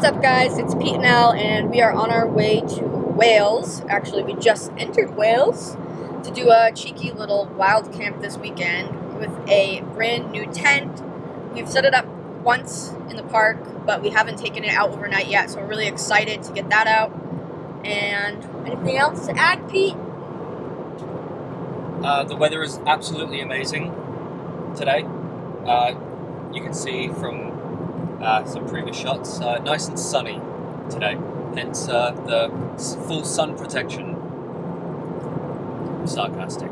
What's up, guys? It's Pete and Al, and we are on our way to Wales. Actually, we just entered Wales to do a cheeky little wild camp this weekend with a brand new tent. We've set it up once in the park, but we haven't taken it out overnight yet, so we're really excited to get that out. And anything else to add, Pete? The weather is absolutely amazing today. You can see from some previous shots, nice and sunny today, hence the full sun protection. Sarcastic.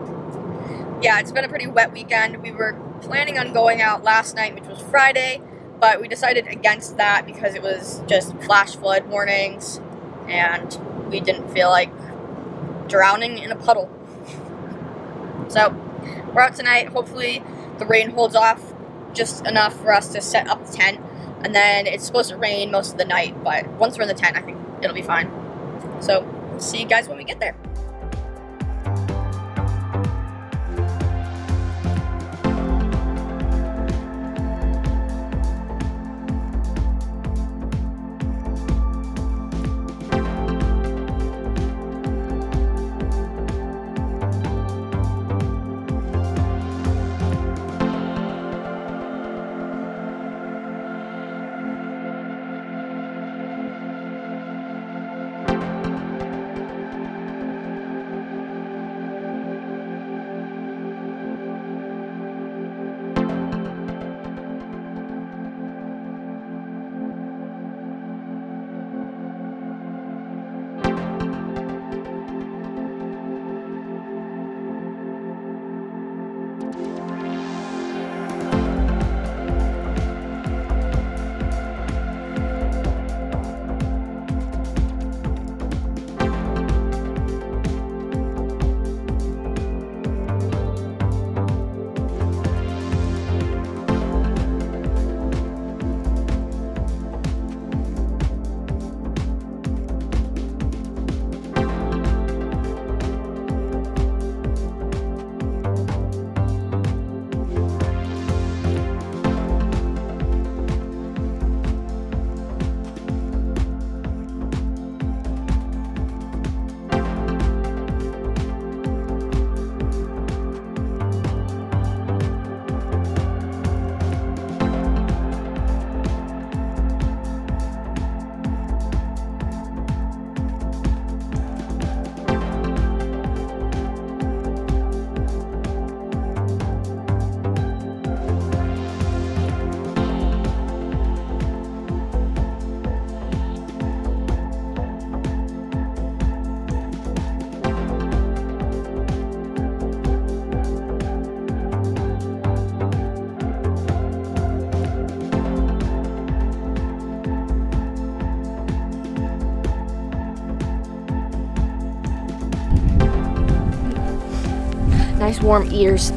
Yeah, it's been a pretty wet weekend. We were planning on going out last night, which was Friday, but we decided against that because it was just flash flood warnings, and we didn't feel like drowning in a puddle. So, we're out tonight. Hopefully the rain holds off just enough for us to set up the tent. And then it's supposed to rain most of the night, but once we're in the tent, I think it'll be fine. So, see you guys when we get there. Nice warm ears.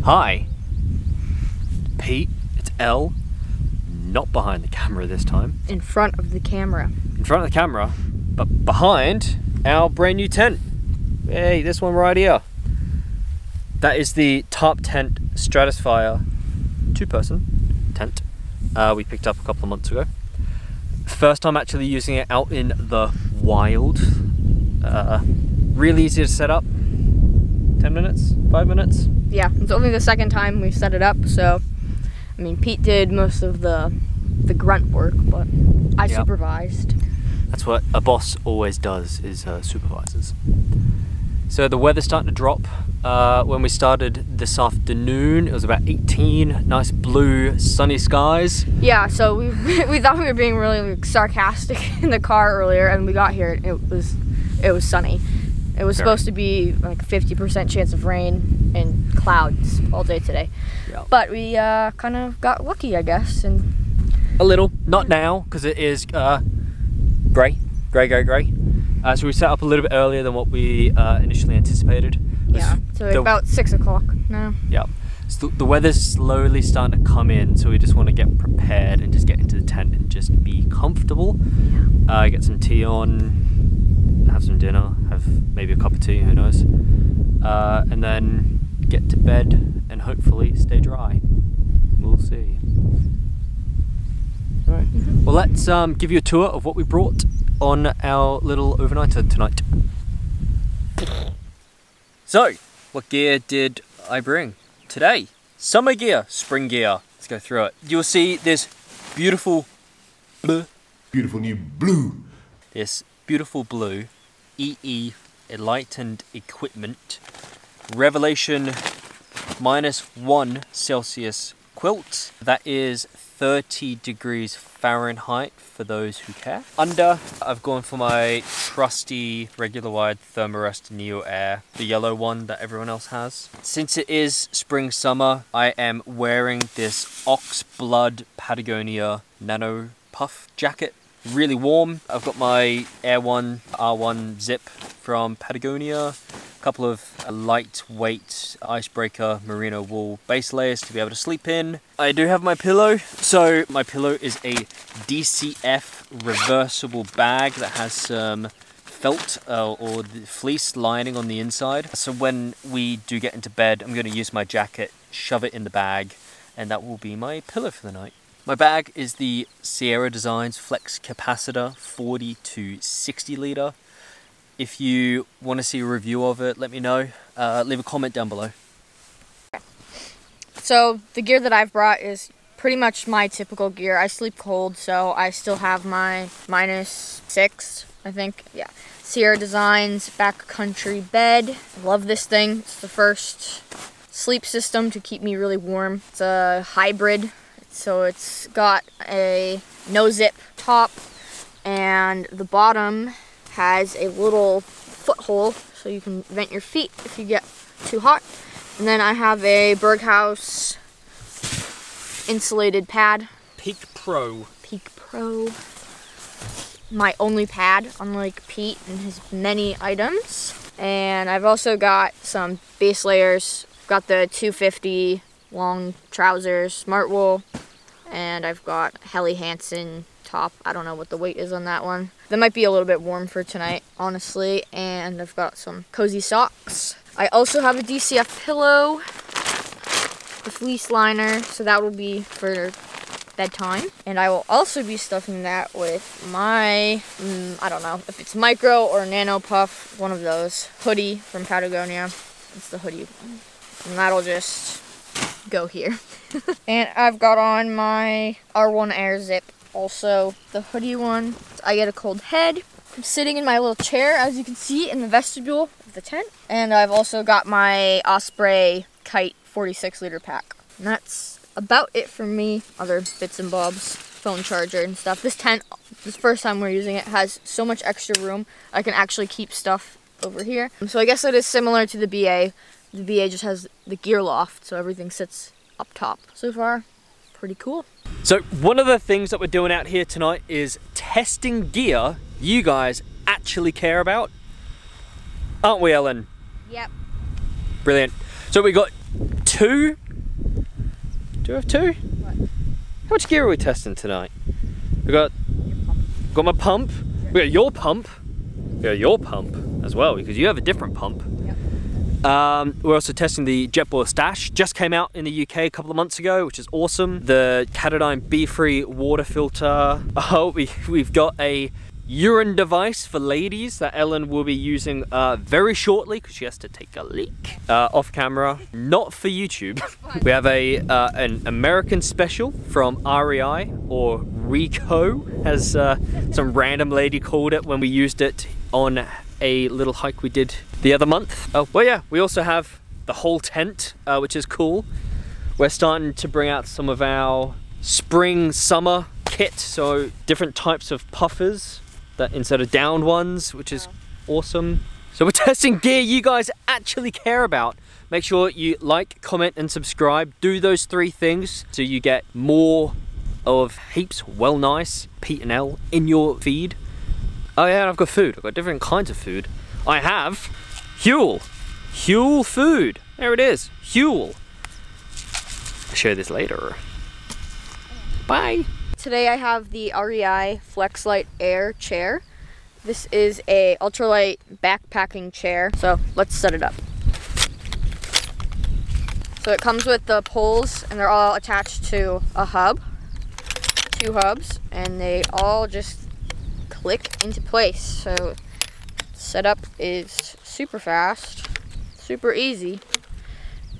Hi, Pete, it's Elle, not behind the camera this time. In front of the camera. In front of the camera, but behind our brand new tent. Hey, this one right here. That is the TarpTent StratoSpire two-person tent we picked up a couple of months ago. First time actually using it out in the wild. Really easy to set up. 10 minutes? 5 minutes? Yeah, it's only the second time we've set it up, so I mean Pete did most of the grunt work, but I supervised. That's what a boss always does, is supervises. So the weather's starting to drop. When we started this afternoon, it was about 18, nice blue, sunny skies. Yeah, so we thought we were being really sarcastic in the car earlier, and we got here and it was sunny. It was supposed to be like 50% chance of rain and clouds all day today. Yeah. But we kind of got lucky, I guess. And a little, not now, because it is grey. So we set up a little bit earlier than what we initially anticipated. Yeah, so about 6 o'clock now. Yeah. So the weather's slowly starting to come in, so we just want to get prepared and just get into the tent and just be comfortable. Yeah. Get some tea on, have some dinner, have maybe a cup of tea, who knows. And then get to bed and hopefully stay dry. We'll see. Alright, well let's give you a tour of what we brought on our little overnighter tonight. So, what gear did I bring today? Summer gear, spring gear. Let's go through it. You'll see this beautiful blue. Beautiful new blue. This beautiful blue EE Enlightened Equipment Revelation -1 Celsius quilt. That is 30 degrees Fahrenheit for those who care. Under, I've gone for my trusty regular wide Thermarest Neo Air, the yellow one that everyone else has. Since it is spring summer, I am wearing this Oxblood Patagonia Nano Puff jacket. Really warm. I've got my Air 1 R1 zip from Patagonia. A couple of lightweight icebreaker merino wool base layers to be able to sleep in. I do have my pillow. So my pillow is a DCF reversible bag that has some felt or the fleece lining on the inside. So when we do get into bed, I'm going to use my jacket, shove it in the bag, and that will be my pillow for the night. My bag is the Sierra Designs Flex Capacitor 40 to 60 litre. If you want to see a review of it, let me know. Leave a comment down below. So the gear that I've brought is pretty much my typical gear. I sleep cold, so I still have my -6, I think. Yeah. Sierra Designs backcountry bed. Love this thing. It's the first sleep system to keep me really warm. It's a hybrid. So it's got a no-zip top, and the bottom has a little foothole so you can vent your feet if you get too hot. And then I have a Berghaus insulated pad. Peak Pro. My only pad, unlike Pete and his many items. And I've also got some base layers. Got the 250 long trousers, smart wool, and I've got Helly Hansen top. I don't know what the weight is on that one. That might be a little bit warm for tonight, honestly. And I've got some cozy socks. I also have a DCF pillow, the fleece liner, so that will be for bedtime. And I will also be stuffing that with my, I don't know if it's micro or nano puff, one of those, hoodie from Patagonia. It's the hoodie one. And that'll just go here. And I've got on my R1 Air Zip, also the hoodie one. I get a cold head. I'm sitting in my little chair, as you can see, in the vestibule of the tent. And I've also got my Osprey Kite 46 liter pack. And that's about it for me. Other bits and bobs, phone charger and stuff. This tent, this first time we're using it, has so much extra room. I can actually keep stuff over here. So I guess it is similar to the BA. The BA just has the gear loft, so everything sits up top. So far, pretty cool. So one of the things that we're doing out here tonight is testing gear you guys actually care about. Aren't we, Ellen? Yep. Brilliant. So we got 2. Do we have 2? What? How much gear are we testing tonight? We got my pump. We got your pump. We got your pump as well, because you have a different pump. Yep. We're also testing the JetBoil Stash. Just came out in the UK a couple of months ago, which is awesome. The Canon B-free water filter. Oh, we've got a urine device for ladies that Ellen will be using very shortly because she has to take a leak off camera, not for YouTube. We have an American special from REI, or Rico, as some random lady called it when we used it on a little hike we did the other month. Oh, well, yeah, we also have the whole tent, which is cool. We're starting to bring out some of our spring, summer kit, so different types of puffers that instead of downed ones, which is awesome. So we're testing gear you guys actually care about. Make sure you like, comment, and subscribe. Do those 3 things so you get more of HeapsWellNice, Pete and Elle, in your feed. Oh yeah, and I've got food. I've got different kinds of food. I have Huel food. There it is, Huel. I'll show you this later. Bye. Today I have the REI FlexLight Air chair. This is a ultralight backpacking chair. So let's set it up. So it comes with the poles, and they're all attached to a hub, 2 hubs, and they all just click into place. So setup is super fast, super easy,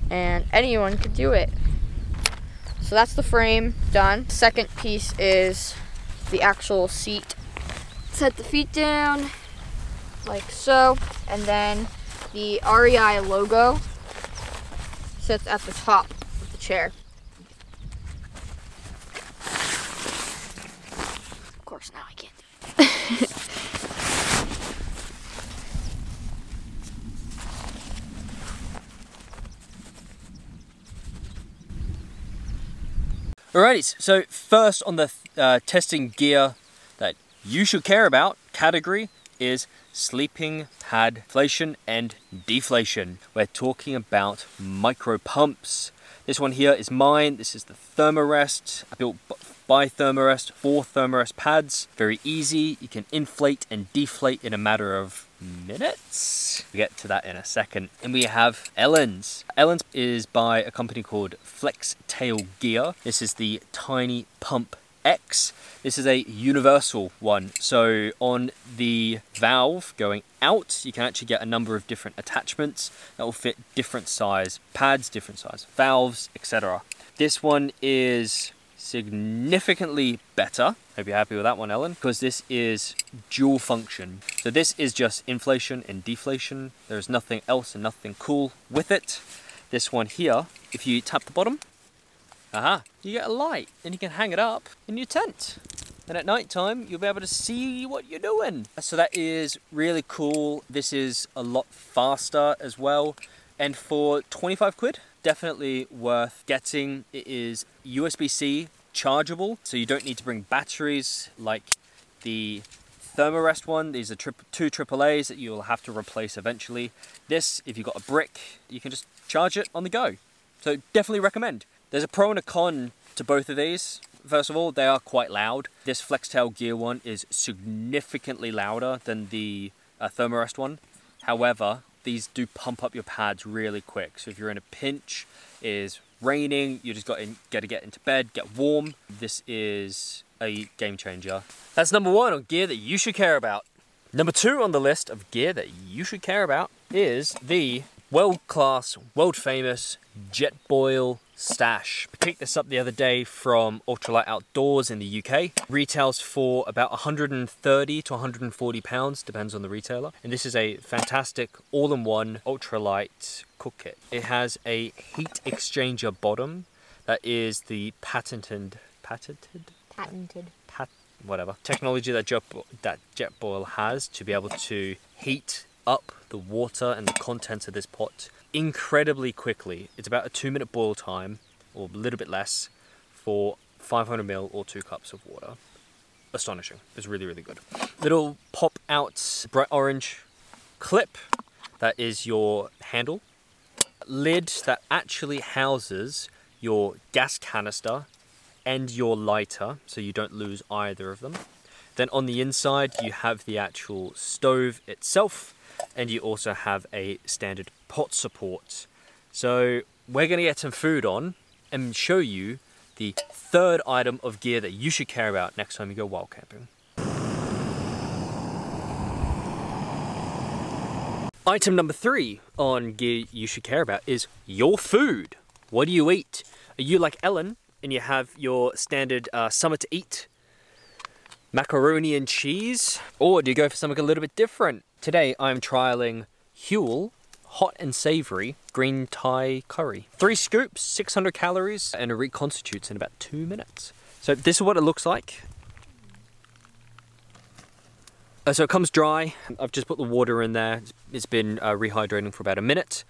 and anyone could do it. So that's the frame done. Second piece is the actual seat. Set the feet down like so, and then the REI logo sits at the top of the chair. Of course, now I can't do it. Alrighty, so first on the testing gear that you should care about category is sleeping pad inflation and deflation. We're talking about micro pumps. This one here is mine. This is the Thermarest, built by Thermarest for Thermarest pads. Very easy. You can inflate and deflate in a matter of minutes. We'll get to that in a second. And we have Ellen's. Ellen's is by a company called Flextail Gear. This is the Tiny Pump X. This is a universal one. So on the valve going out, you can actually get a number of different attachments that will fit different size pads, different size valves, etc. This one is significantly better. Hope you're happy with that one, Ellen, because this is dual function. So this is just inflation and deflation. There's nothing else and nothing cool with it. This one here, if you tap the bottom, you get a light and you can hang it up in your tent. And at night time, you'll be able to see what you're doing. So that is really cool. This is a lot faster as well. And for 25 quid, definitely worth getting. It is USB-C chargeable, so you don't need to bring batteries like the Thermarest one. These are 2 AAAs that you'll have to replace eventually. This, if you've got a brick, you can just charge it on the go. So definitely recommend. There's a pro and a con to both of these. First of all, they are quite loud. This Flextail Gear one is significantly louder than the Thermarest one. However, these do pump up your pads really quick. So if you're in a pinch, it is raining, you just got to get into bed, get warm. This is a game changer. That's number 1 on gear that you should care about. Number 2 on the list of gear that you should care about is the world-class, world-famous JetBoil Stash. I picked this up the other day from Ultralight Outdoors in the UK. Retails for about 130 to 140 pounds, depends on the retailer. And this is a fantastic all-in-one ultralight cook kit. It has a heat exchanger bottom that is the patented whatever technology that JetBoil has to be able to heat up the water and the contents of this pot incredibly quickly. It's about a 2-minute boil time, or a little bit less, for 500 ml or 2 cups of water. Astonishing. It's really, really good. Little pop out bright orange clip. That is your handle. lid that actually houses your gas canister and your lighter, so you don't lose either of them. Then on the inside, you have the actual stove itself, and you also have a standard pot support. So we're gonna get some food on and show you the third item of gear that you should care about next time you go wild camping. Item number 3 on gear you should care about is your food. What do you eat? Are you like Ellen and you have your standard summer to eat macaroni and cheese? Or do you go for something a little bit different? Today I'm trialing Huel hot and savory green Thai curry. 3 scoops, 600 calories, and it reconstitutes in about 2 minutes. So this is what it looks like. So it comes dry. I've just put the water in there. It's been rehydrating for about a minute.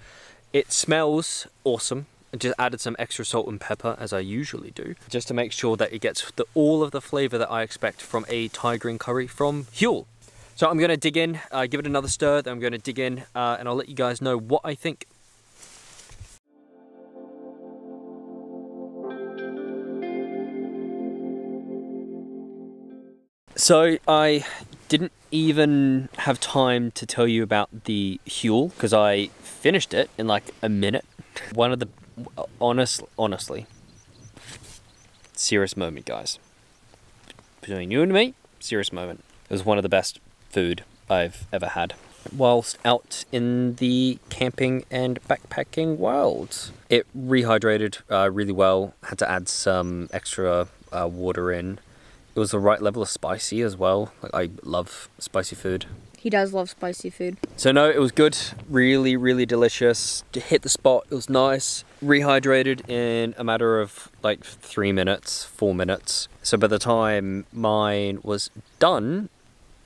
It smells awesome. I just added some extra salt and pepper, as I usually do, just to make sure that it gets all of the flavor that I expect from a Thai green curry from Huel. So I'm gonna dig in, give it another stir, then I'm gonna dig in, and I'll let you guys know what I think. So I didn't even have time to tell you about the Huel, because I finished it in like a minute. One of the, honestly, serious moment, guys. Between you and me, serious moment. It was one of the best food I've ever had whilst out in the camping and backpacking world. It rehydrated really well. Had to add some extra water in. It was the right level of spicy as well. Like, I love spicy food. He does love spicy food. So no, it was good. Really, really delicious. It hit the spot. It was nice. Rehydrated in a matter of like 3 minutes, 4 minutes. So by the time mine was done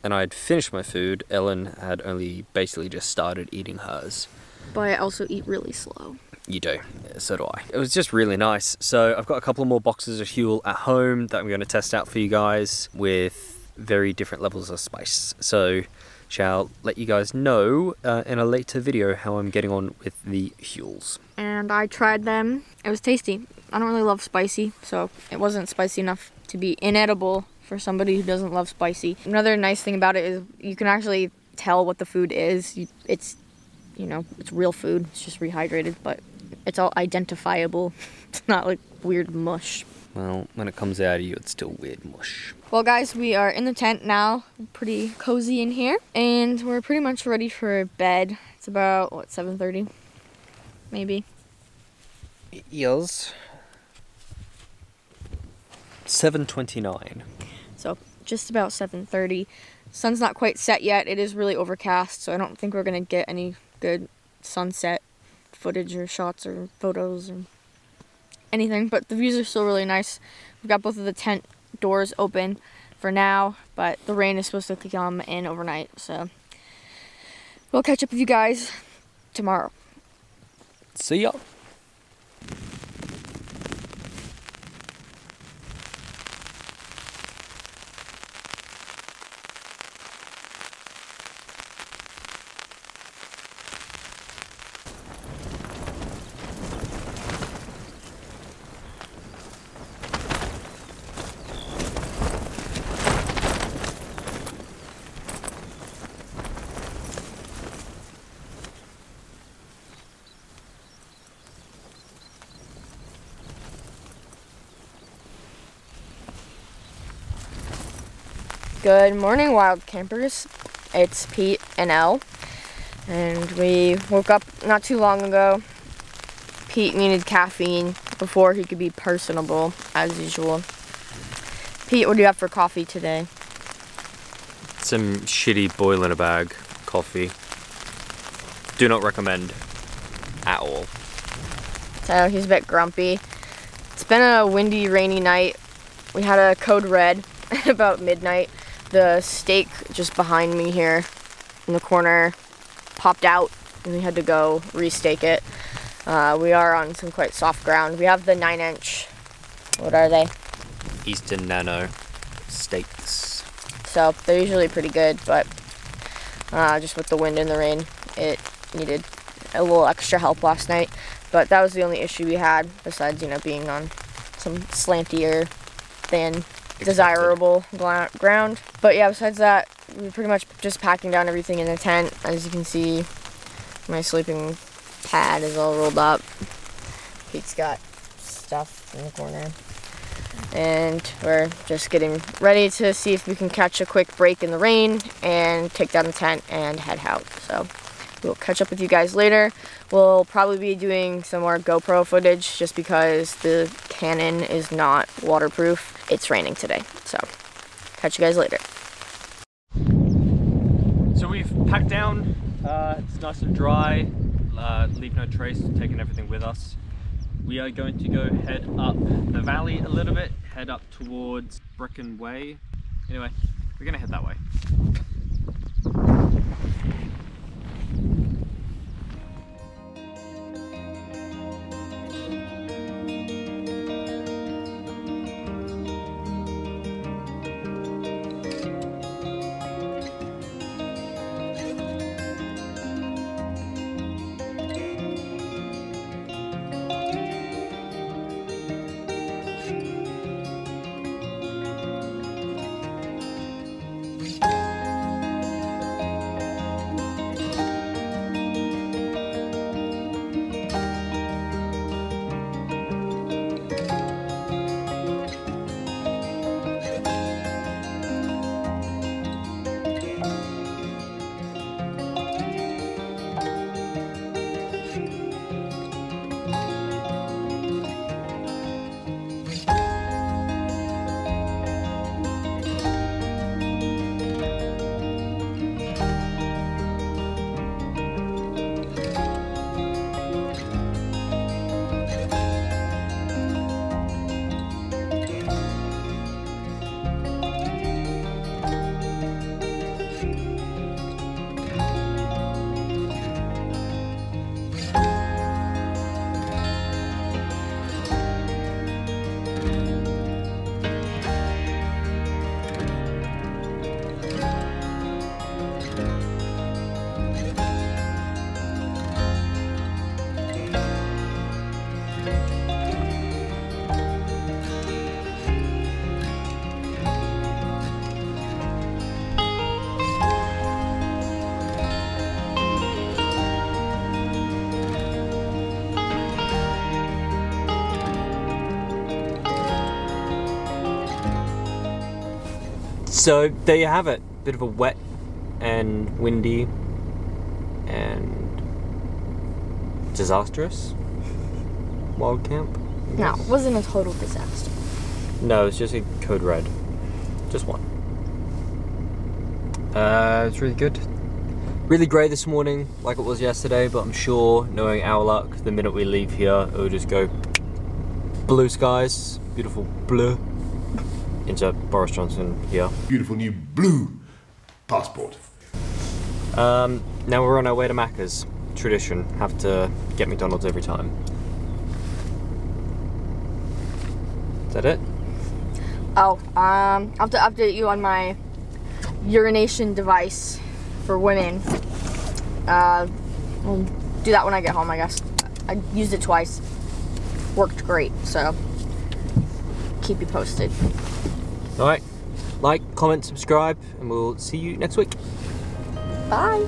and I'd finished my food, Ellen had only basically just started eating hers. But I also eat really slow. You do, so do I. It was just really nice. So I've got a couple more boxes of Huel at home that I'm going to test out for you guys with very different levels of spice. So shall let you guys know in a later video how I'm getting on with the Huels. And I tried them. It was tasty. I don't really love spicy, so it wasn't spicy enough to be inedible for somebody who doesn't love spicy. Another nice thing about it is you can actually tell what the food is. It's, you know, it's real food. It's just rehydrated, but it's all identifiable. It's not like weird mush. Well, when it comes out of you, it's still weird mush. Well, guys, we are in the tent now. Pretty cozy in here. And we're pretty much ready for bed. It's about, what, 7:30? Maybe. Yes. 7:29. So, just about 7:30. Sun's not quite set yet. It is really overcast, so I don't think we're going to get any good sunset footage or shots or photos or anything, but the views are still really nice. We've got both of the tent doors open for now, but the rain is supposed to come in overnight, so we'll catch up with you guys tomorrow. See ya. Good morning, wild campers. It's Pete and Elle, and we woke up not too long ago. Pete needed caffeine before he could be personable, as usual. Pete, what do you have for coffee today? Some shitty boil in a bag coffee. Do not recommend at all. So he's a bit grumpy. It's been a windy, rainy night. We had a code red at about midnight. The stake just behind me here in the corner popped out and we had to go restake it. We are on some quite soft ground. We have the 9-inch, what are they? Eastern Nano stakes. So they're usually pretty good, but just with the wind and the rain, it needed a little extra help last night, but that was the only issue we had, besides, you know, being on some slantier than desirable ground. But yeah, besides that, we were pretty much just packing down everything in the tent. As you can see, my sleeping pad is all rolled up. Pete's got stuff in the corner. And we're just getting ready to see if we can catch a quick break in the rain and take down the tent and head out. So we'll catch up with you guys later. We'll probably be doing some more GoPro footage just because the Canon is not waterproof. It's raining today, so catch you guys later. So we've packed down, it's nice and dry, leave no trace, taking everything with us. We are going to go head up the valley a little bit, head up towards Brecon Way. Anyway, we're gonna head that way. So there you have it, bit of a wet and windy and disastrous wild camp. No, it wasn't a total disaster. No, it's just a code red, just one. It's really good. Really grey this morning, like it was yesterday, but I'm sure, knowing our luck, the minute we leave here, it'll just go blue skies, beautiful blue. Insert Boris Johnson here. Beautiful new blue passport. Now we're on our way to Macca's. Tradition, have to get McDonald's every time. Is that it? Oh, I'll have to update you on my urination device for women. We'll do that when I get home, I guess. I used it twice. Worked great, so keep you posted. Alright, like, comment, subscribe, and we'll see you next week. Bye!